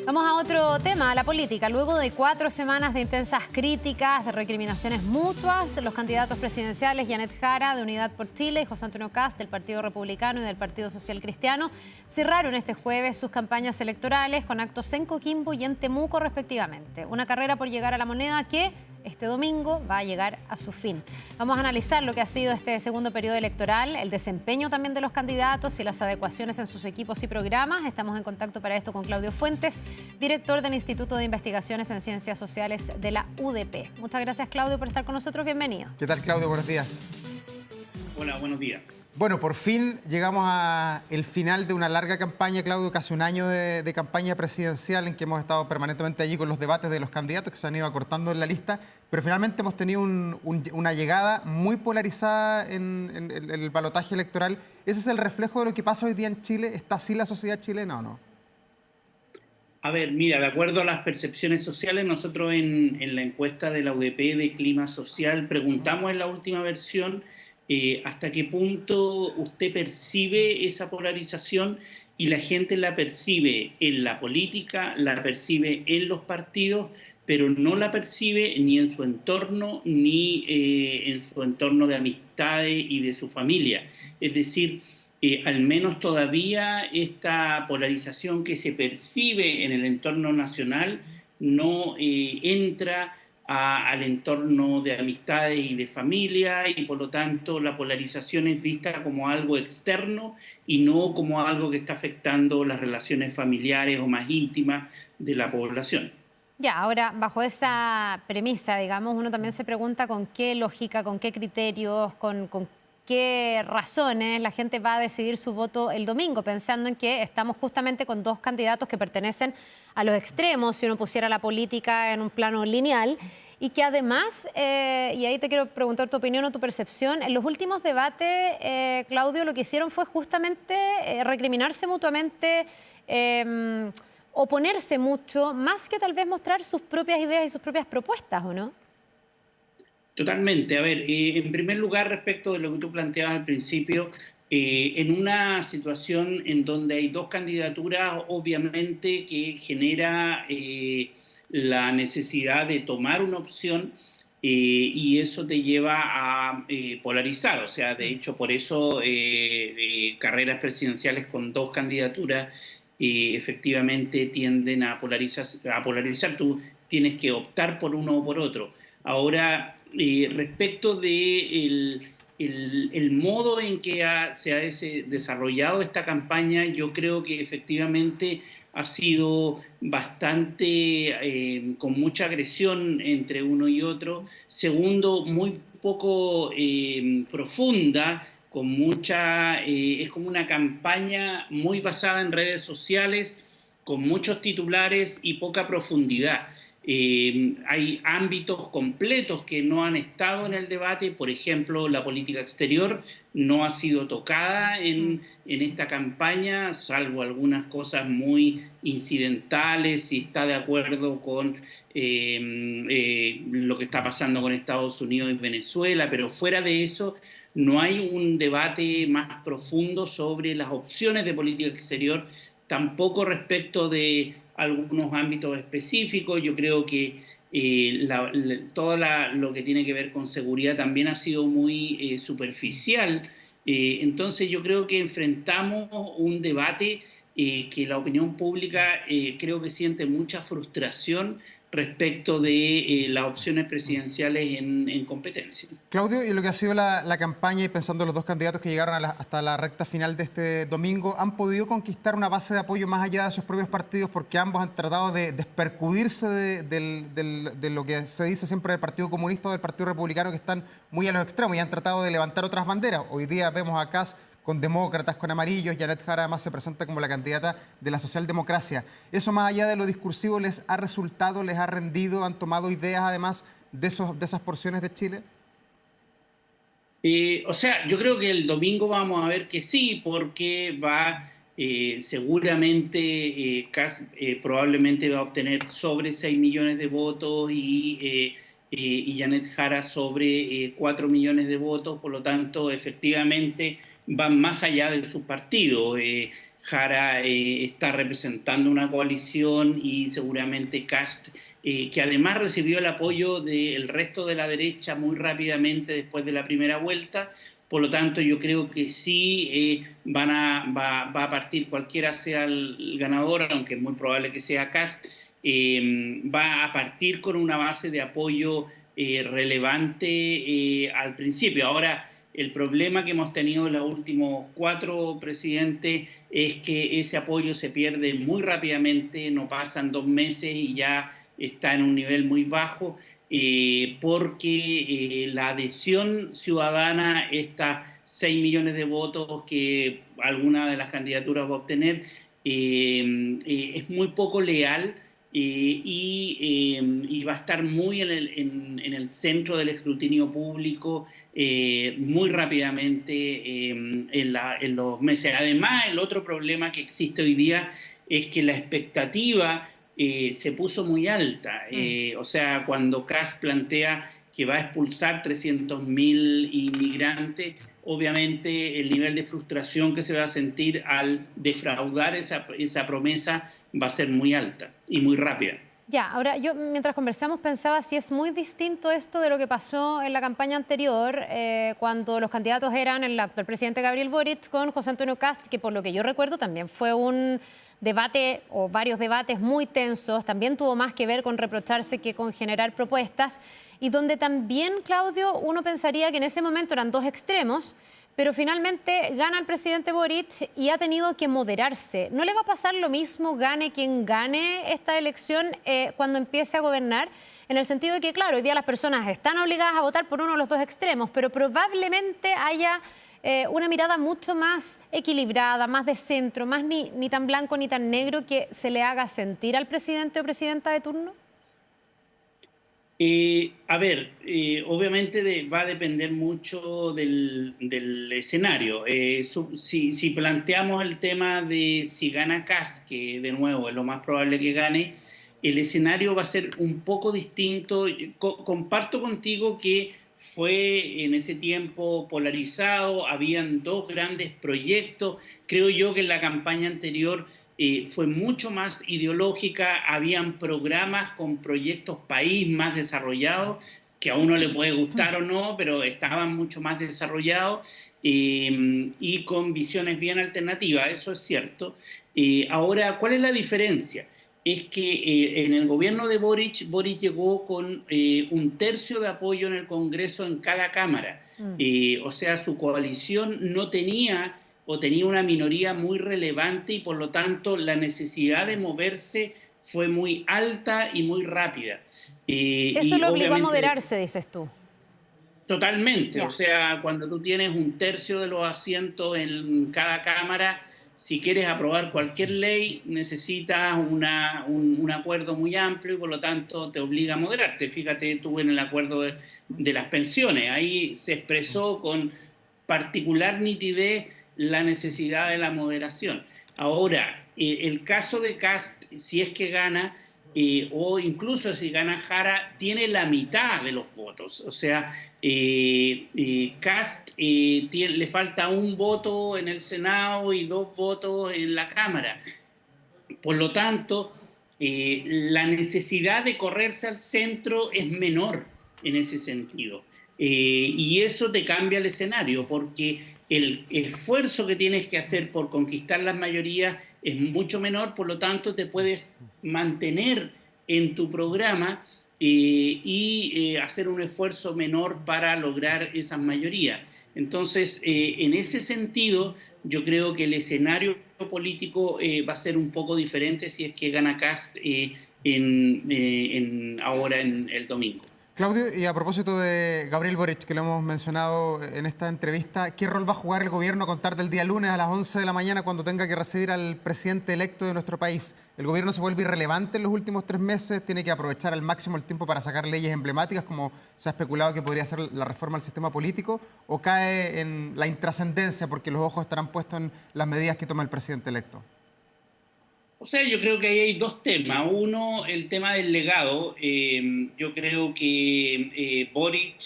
Vamos a otro tema, la política. Luego de 4 semanas de intensas críticas, de recriminaciones mutuas, los candidatos presidenciales Janet Jara de Unidad por Chile y José Antonio Kast del Partido Republicano y del Partido Social Cristiano cerraron este jueves sus campañas electorales con actos en Coquimbo y en Temuco respectivamente. Una carrera por llegar a la moneda que este domingo va a llegar a su fin. Vamos a analizar lo que ha sido este segundo periodo electoral, el desempeño también de los candidatos y las adecuaciones en sus equipos y programas. Estamos en contacto para esto con Claudio Fuentes, director del Instituto de Investigaciones en Ciencias Sociales de la UDP. Muchas gracias, Claudio, por estar con nosotros. Bienvenido. ¿Qué tal, Claudio? Buenos días. Hola, buenos días. Bueno, por fin llegamos al final de una larga campaña, Claudio, casi un año de campaña presidencial en que hemos estado permanentemente allí con los debates de los candidatos que se han ido acortando en la lista, pero finalmente hemos tenido una llegada muy polarizada en el balotaje electoral. ¿Ese es el reflejo de lo que pasa hoy día en Chile? ¿Está así la sociedad chilena o no? A ver, mira, de acuerdo a las percepciones sociales, nosotros en la encuesta de la UDP de Clima Social preguntamos en la última versión hasta qué punto usted percibe esa polarización, y la gente la percibe en la política, la percibe en los partidos, pero no la percibe ni en su entorno ni en su entorno de amistades y de su familia. Es decir, al menos todavía esta polarización que se percibe en el entorno nacional no entra al entorno de amistades y de familia, y por lo tanto la polarización es vista como algo externo y no como algo que está afectando las relaciones familiares o más íntimas de la población. Ya, ahora, bajo esa premisa, digamos, uno también se pregunta con qué lógica, con qué criterios, con qué razones la gente va a decidir su voto el domingo, pensando en que estamos justamente con dos candidatos que pertenecen a los extremos, si uno pusiera la política en un plano lineal, y que además, y ahí te quiero preguntar tu opinión o tu percepción, en los últimos debates, Claudio, lo que hicieron fue justamente recriminarse mutuamente, oponerse mucho, más que tal vez mostrar sus propias ideas y sus propias propuestas, ¿o no? Totalmente. A ver, en primer lugar, respecto de lo que tú planteabas al principio, en una situación en donde hay dos candidaturas, obviamente que genera la necesidad de tomar una opción, y eso te lleva a polarizar. O sea, de hecho, por eso carreras presidenciales con dos candidaturas efectivamente tienden a polarizar. Tú tienes que optar por uno o por otro. Ahora, respecto de el modo en que se ha desarrollado esta campaña, yo creo que efectivamente ha sido bastante, con mucha agresión entre uno y otro. Segundo, muy poco profunda, con es como una campaña muy basada en redes sociales, con muchos titulares y poca profundidad. Hay ámbitos completos que no han estado en el debate. Por ejemplo, la política exterior no ha sido tocada en esta campaña, salvo algunas cosas muy incidentales, si está de acuerdo con lo que está pasando con Estados Unidos y Venezuela, pero fuera de eso no hay un debate más profundo sobre las opciones de política exterior, tampoco respecto de algunos ámbitos específicos. Yo creo que todo lo que tiene que ver con seguridad también ha sido muy superficial. Entonces yo creo que enfrentamos un debate que la opinión pública creo que siente mucha frustración respecto de las opciones presidenciales en competencia. Claudio, y lo que ha sido la campaña, y pensando en los dos candidatos que llegaron hasta la recta final de este domingo, ¿han podido conquistar una base de apoyo más allá de sus propios partidos? Porque ambos han tratado de despercudirse de lo que se dice siempre del Partido Comunista o del Partido Republicano, que están muy a los extremos, y han tratado de levantar otras banderas. Hoy día vemos a Kast con demócratas, con amarillos. Janet Jara además se presenta como la candidata de la socialdemocracia. ¿Eso, más allá de lo discursivo, les ha resultado, les ha rendido? ¿Han tomado ideas además de esas porciones de Chile? O sea, yo creo que el domingo vamos a ver que sí, porque seguramente Kast probablemente va a obtener sobre 6 millones de votos y Janet Jara sobre 4 millones de votos. Por lo tanto, efectivamente van más allá de su partido. Jara está representando una coalición y seguramente Kast, que además recibió el apoyo del resto de la derecha muy rápidamente después de la primera vuelta. Por lo tanto, yo creo que sí va a partir cualquiera sea el ganador, aunque es muy probable que sea Kast, va a partir con una base de apoyo relevante al principio. Ahora, el problema que hemos tenido en los últimos 4 presidentes es que ese apoyo se pierde muy rápidamente, no pasan 2 meses y ya está en un nivel muy bajo, porque la adhesión ciudadana, estas 6 millones de votos que alguna de las candidaturas va a obtener, es muy poco leal. Y va a estar muy en el centro del escrutinio público muy rápidamente en los meses. Además, el otro problema que existe hoy día es que la expectativa se puso muy alta. O sea, cuando Kast plantea que va a expulsar 300.000 inmigrantes, obviamente el nivel de frustración que se va a sentir al defraudar esa promesa va a ser muy alta y muy rápida. Ya, ahora yo mientras conversamos pensaba si es muy distinto esto de lo que pasó en la campaña anterior, cuando los candidatos eran el actual presidente Gabriel Boric con José Antonio Kast, que por lo que yo recuerdo también fue un debate o varios debates muy tensos, también tuvo más que ver con reprocharse que con generar propuestas, y donde también, Claudio, uno pensaría que en ese momento eran dos extremos, pero finalmente gana el presidente Boric y ha tenido que moderarse. ¿No le va a pasar lo mismo, gane quien gane esta elección, cuando empiece a gobernar? En el sentido de que, claro, hoy día las personas están obligadas a votar por uno de los dos extremos, pero probablemente haya una mirada mucho más equilibrada, más de centro, más ni tan blanco ni tan negro, que se le haga sentir al presidente o presidenta de turno. Obviamente va a depender mucho del escenario. Si planteamos el tema de si gana Kast, que de nuevo es lo más probable que gane, el escenario va a ser un poco distinto. Comparto contigo que fue en ese tiempo polarizado, habían dos grandes proyectos. Creo yo que en la campaña anterior fue mucho más ideológica, habían programas con proyectos país más desarrollados, que a uno le puede gustar o no, pero estaban mucho más desarrollados y con visiones bien alternativas, eso es cierto. Ahora, ¿cuál es la diferencia? Es que en el gobierno de Boric llegó con 1/3 de apoyo en el Congreso en cada cámara. O sea, su coalición no tenía o tenía una minoría muy relevante y por lo tanto la necesidad de moverse fue muy alta y muy rápida. Eso lo obligó a moderarse, dices tú. Totalmente. Ya. O sea, cuando tú tienes 1/3 de los asientos en cada cámara, si quieres aprobar cualquier ley, necesitas un acuerdo muy amplio y por lo tanto te obliga a moderarte. Fíjate tú en el acuerdo de las pensiones. Ahí se expresó con particular nitidez la necesidad de la moderación. Ahora, el caso de Kast, si es que gana, o incluso si gana Jara, tiene la mitad de los votos. O sea, Kast le falta 1 voto en el Senado y 2 votos en la Cámara. Por lo tanto, la necesidad de correrse al centro es menor en ese sentido. Y eso te cambia el escenario, porque el esfuerzo que tienes que hacer por conquistar las mayorías es mucho menor, por lo tanto te puedes mantener en tu programa y hacer un esfuerzo menor para lograr esas mayorías. Entonces, en ese sentido, yo creo que el escenario político va a ser un poco diferente si es que gana Kast ahora en el domingo. Claudio, y a propósito de Gabriel Boric, que lo hemos mencionado en esta entrevista, ¿qué rol va a jugar el gobierno a contar del día lunes a las 11 de la mañana cuando tenga que recibir al presidente electo de nuestro país? ¿El gobierno se vuelve irrelevante en los últimos 3 meses? ¿Tiene que aprovechar al máximo el tiempo para sacar leyes emblemáticas, como se ha especulado que podría ser la reforma al sistema político? ¿O cae en la intrascendencia porque los ojos estarán puestos en las medidas que toma el presidente electo? O sea, yo creo que ahí hay 2 temas. Uno, el tema del legado. Yo creo que Boric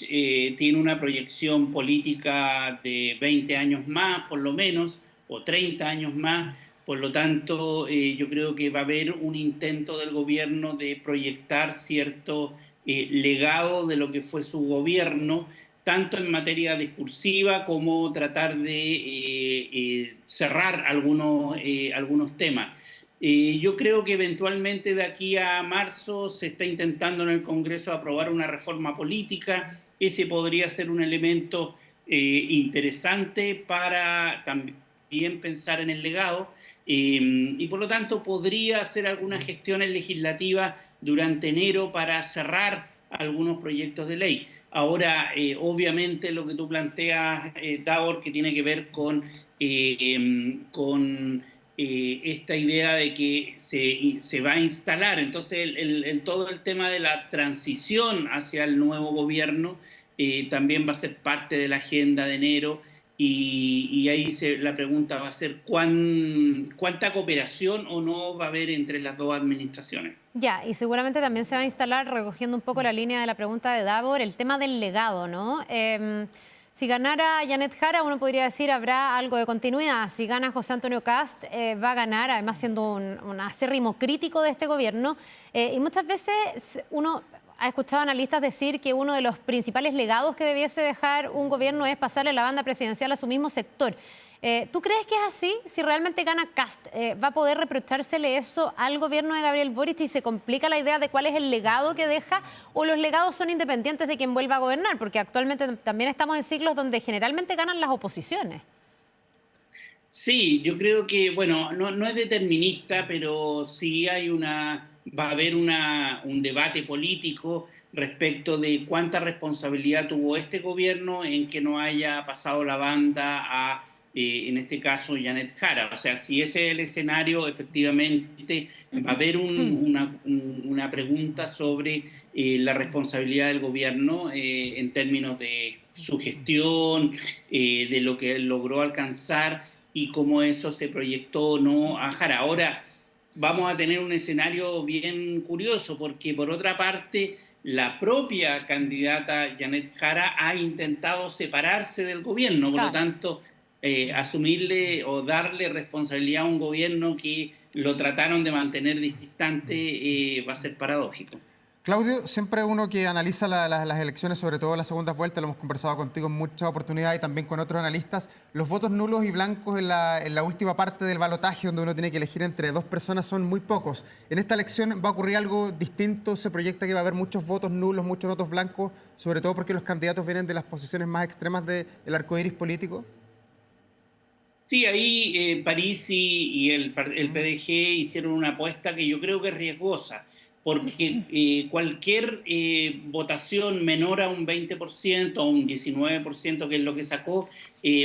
tiene una proyección política de 20 años más, por lo menos, o 30 años más. Por lo tanto, yo creo que va a haber un intento del gobierno de proyectar cierto legado de lo que fue su gobierno, tanto en materia discursiva como tratar de cerrar algunos temas. Yo creo que eventualmente de aquí a marzo se está intentando en el Congreso aprobar una reforma política. Ese podría ser un elemento interesante para también pensar en el legado. Y por lo tanto podría hacer algunas gestiones legislativas durante enero para cerrar algunos proyectos de ley. Ahora, obviamente lo que tú planteas, Davor, que tiene que ver con esta idea de que se va a instalar, entonces todo el tema de la transición hacia el nuevo gobierno también va a ser parte de la agenda de enero. Y ahí la pregunta va a ser cuánta cooperación o no va a haber entre las dos administraciones. Ya, y seguramente también se va a instalar, recogiendo un poco la línea de la pregunta de Davor, el tema del legado, ¿no? Si ganara Janet Jara, uno podría decir habrá algo de continuidad. Si gana José Antonio Kast, va a ganar, además siendo un acérrimo crítico de este gobierno. Y muchas veces uno ha escuchado analistas decir que uno de los principales legados que debiese dejar un gobierno es pasarle la banda presidencial a su mismo sector. ¿Tú crees que es así? Si realmente gana Kast, ¿va a poder reprochársele eso al gobierno de Gabriel Boric y se complica la idea de cuál es el legado que deja? ¿O los legados son independientes de quien vuelva a gobernar? Porque actualmente también estamos en siglos donde generalmente ganan las oposiciones. Sí, yo creo que, bueno, no es determinista, pero sí va a haber un debate político respecto de cuánta responsabilidad tuvo este gobierno en que no haya pasado la banda a, en este caso, Janet Jara. O sea, si ese es el escenario, efectivamente va a haber una pregunta sobre la responsabilidad del gobierno en términos de su gestión, de lo que logró alcanzar y cómo eso se proyectó o no a Jara. Ahora vamos a tener un escenario bien curioso porque por otra parte la propia candidata Janet Jara ha intentado separarse del gobierno, por lo tanto asumirle o darle responsabilidad a un gobierno que lo trataron de mantener distante va a ser paradójico. Claudio, siempre uno que analiza las elecciones, sobre todo las segundas vueltas, lo hemos conversado contigo en muchas oportunidades y también con otros analistas, los votos nulos y blancos en la última parte del balotaje, donde uno tiene que elegir entre dos personas, son muy pocos. ¿En esta elección va a ocurrir algo distinto? ¿Se proyecta que va a haber muchos votos nulos, muchos votos blancos, sobre todo porque los candidatos vienen de las posiciones más extremas del arco iris político? Sí, ahí Parisi y el PDG hicieron una apuesta que yo creo que es riesgosa, porque cualquier votación menor a un 20% o un 19%, que es lo que sacó,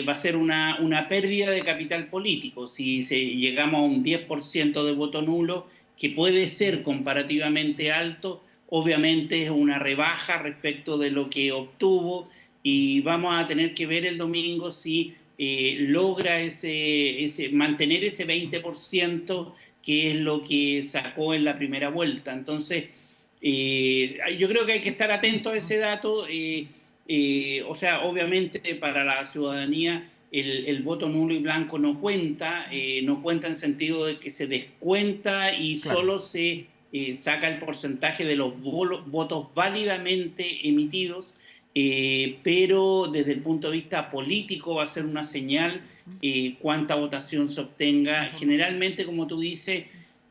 va a ser una pérdida de capital político. Si llegamos a un 10% de voto nulo, que puede ser comparativamente alto, obviamente es una rebaja respecto de lo que obtuvo y vamos a tener que ver el domingo si logra mantener ese 20% que es lo que sacó en la primera vuelta. Entonces, yo creo que hay que estar atento a ese dato. O sea, obviamente para la ciudadanía el voto nulo y blanco no cuenta en sentido de que se descuenta y claro, solo se saca el porcentaje de los votos válidamente emitidos. Pero desde el punto de vista político va a ser una señal cuánta votación se obtenga. Generalmente, como tú dices,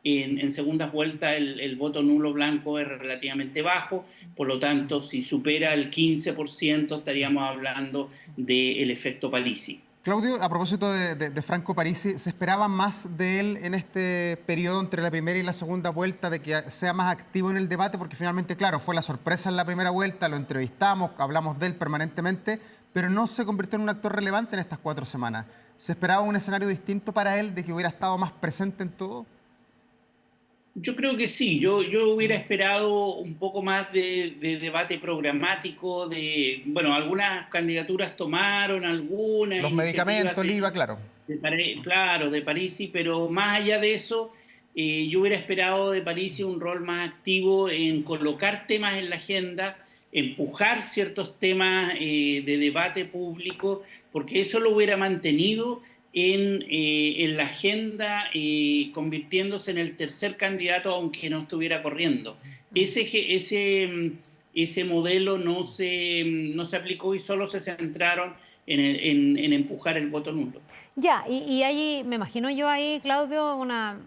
en segundas vueltas el voto nulo blanco es relativamente bajo, por lo tanto, si supera el 15% estaríamos hablando del efecto Parisi. Claudio, a propósito de Franco Parisi, ¿se esperaba más de él en este periodo entre la primera y la segunda vuelta, de que sea más activo en el debate? Porque finalmente, claro, fue la sorpresa en la primera vuelta, lo entrevistamos, hablamos de él permanentemente, pero no se convirtió en un actor relevante en estas 4 semanas. ¿Se esperaba un escenario distinto para él, de que hubiera estado más presente en todo? Yo creo que sí, yo hubiera esperado un poco más de debate programático, bueno, algunas candidaturas tomaron, algunas... Los medicamentos, el IVA, claro. Claro, de Parisi, pero más allá de eso, yo hubiera esperado de Parisi un rol más activo en colocar temas en la agenda, empujar ciertos temas de debate público, porque eso lo hubiera mantenido en la agenda, convirtiéndose en el tercer candidato aunque no estuviera corriendo. Ese modelo no se aplicó y solo se centraron en empujar el voto nulo. Ya, y ahí, me imagino yo ahí, Claudio,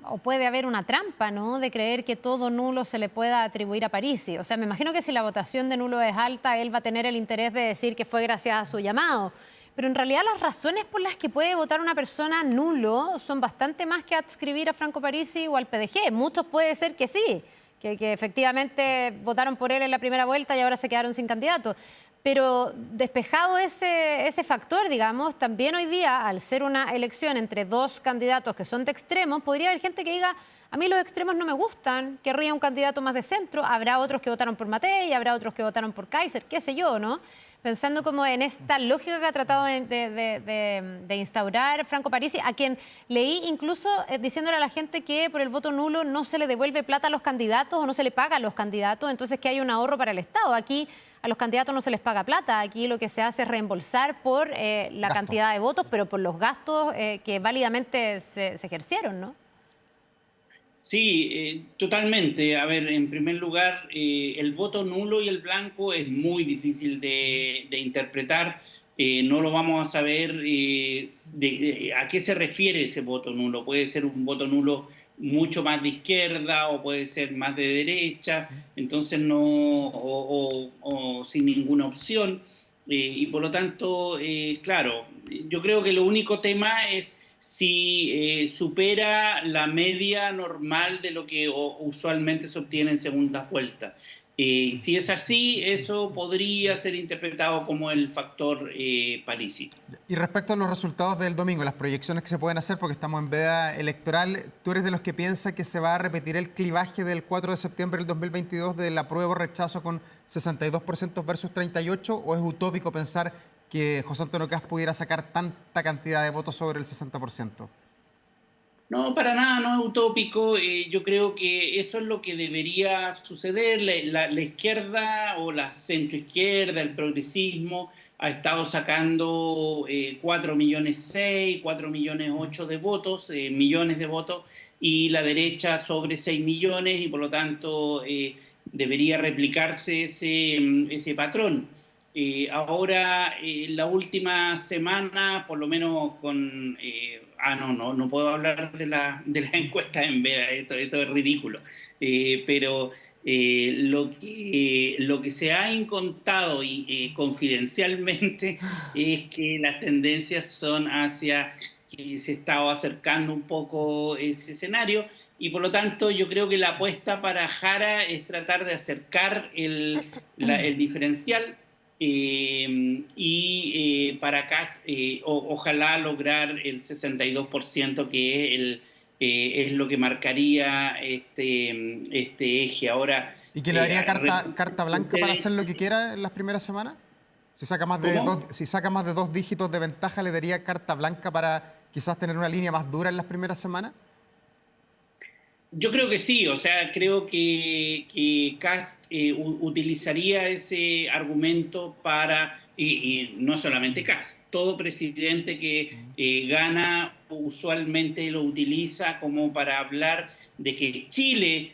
o puede haber una trampa, ¿no?, de creer que todo nulo se le pueda atribuir a Parisi. O sea, me imagino que si la votación de nulo es alta, él va a tener el interés de decir que fue gracias a su llamado. Pero en realidad las razones por las que puede votar una persona nulo son bastante más que adscribir a Franco Parisi o al PDG. Muchos puede ser que sí, que efectivamente votaron por él en la primera vuelta y ahora se quedaron sin candidato. Pero despejado ese factor, digamos, también hoy día, al ser una elección entre dos candidatos que son de extremos, podría haber gente que diga, a mí los extremos no me gustan, querría un candidato más de centro, habrá otros que votaron por Matei, habrá otros que votaron por Kaiser, qué sé yo, ¿no? Pensando como en esta lógica que ha tratado de instaurar Franco Parisi, a quien leí incluso diciéndole a la gente que por el voto nulo no se le devuelve plata a los candidatos o no se le paga a los candidatos, entonces que hay un ahorro para el Estado. Aquí a los candidatos no se les paga plata, aquí lo que se hace es reembolsar por la cantidad de votos, pero por los gastos que válidamente se ejercieron, ¿no? Sí, totalmente. A ver, en primer lugar, el voto nulo y el blanco es muy difícil de interpretar. No lo vamos a saber a qué se refiere ese voto nulo. Puede ser un voto nulo mucho más de izquierda o puede ser más de derecha, entonces no, o sin ninguna opción. Y por lo tanto, claro, yo creo que lo único tema es si supera la media normal de lo que usualmente se obtiene en segundas vueltas. Si es así, eso podría ser interpretado como el factor Parisi. Y respecto a los resultados del domingo, las proyecciones que se pueden hacer, porque estamos en veda electoral, ¿tú eres de los que piensa que se va a repetir el clivaje del 4 de septiembre del 2022 del apruebo o rechazo con 62% versus 38%, o es utópico pensar que José Antonio Kast pudiera sacar tanta cantidad de votos sobre el 60%? No, para nada, no es utópico. Yo creo que eso es lo que debería suceder. La izquierda o la centroizquierda, el progresismo, ha estado sacando 4,6 millones, 4,8 millones de votos, millones de votos, y la derecha sobre 6 millones, y por lo tanto debería replicarse ese patrón. Ahora, la última semana, por lo menos con... no puedo hablar de la encuesta en veda, esto es ridículo. Pero lo que se ha encontrado confidencialmente es que las tendencias son hacia que se está acercando un poco ese escenario, y por lo tanto yo creo que la apuesta para Jara es tratar de acercar el diferencial. Para Kast, ojalá lograr el 62%, que es lo que marcaría este eje. Ahora, ¿Y que le daría carta blanca para hacer lo que quiera en las primeras semanas? Si saca más de dos dígitos de ventaja, ¿le daría carta blanca para quizás tener una línea más dura en las primeras semanas? Yo creo que sí, o sea, creo que Kast utilizaría ese argumento para, y no solamente Kast, todo presidente que gana usualmente lo utiliza como para hablar de que Chile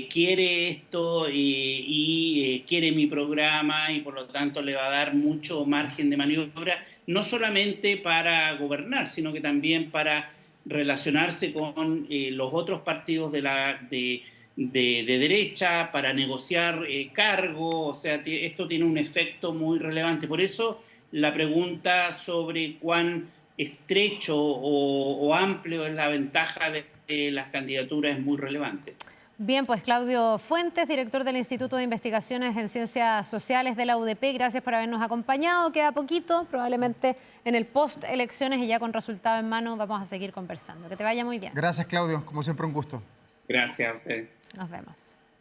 quiere esto y quiere mi programa, y por lo tanto le va a dar mucho margen de maniobra, no solamente para gobernar, sino que también para relacionarse con los otros partidos de derecha, para negociar cargos. O sea, esto tiene un efecto muy relevante. Por eso la pregunta sobre cuán estrecho o amplio es la ventaja de las candidaturas es muy relevante. Bien, pues Claudio Fuentes, director del Instituto de Investigaciones en Ciencias Sociales de la UDP, gracias por habernos acompañado. Queda poquito, probablemente en el post-elecciones y ya con resultado en mano vamos a seguir conversando. Que te vaya muy bien. Gracias, Claudio. Como siempre, un gusto. Gracias a ustedes. Nos vemos.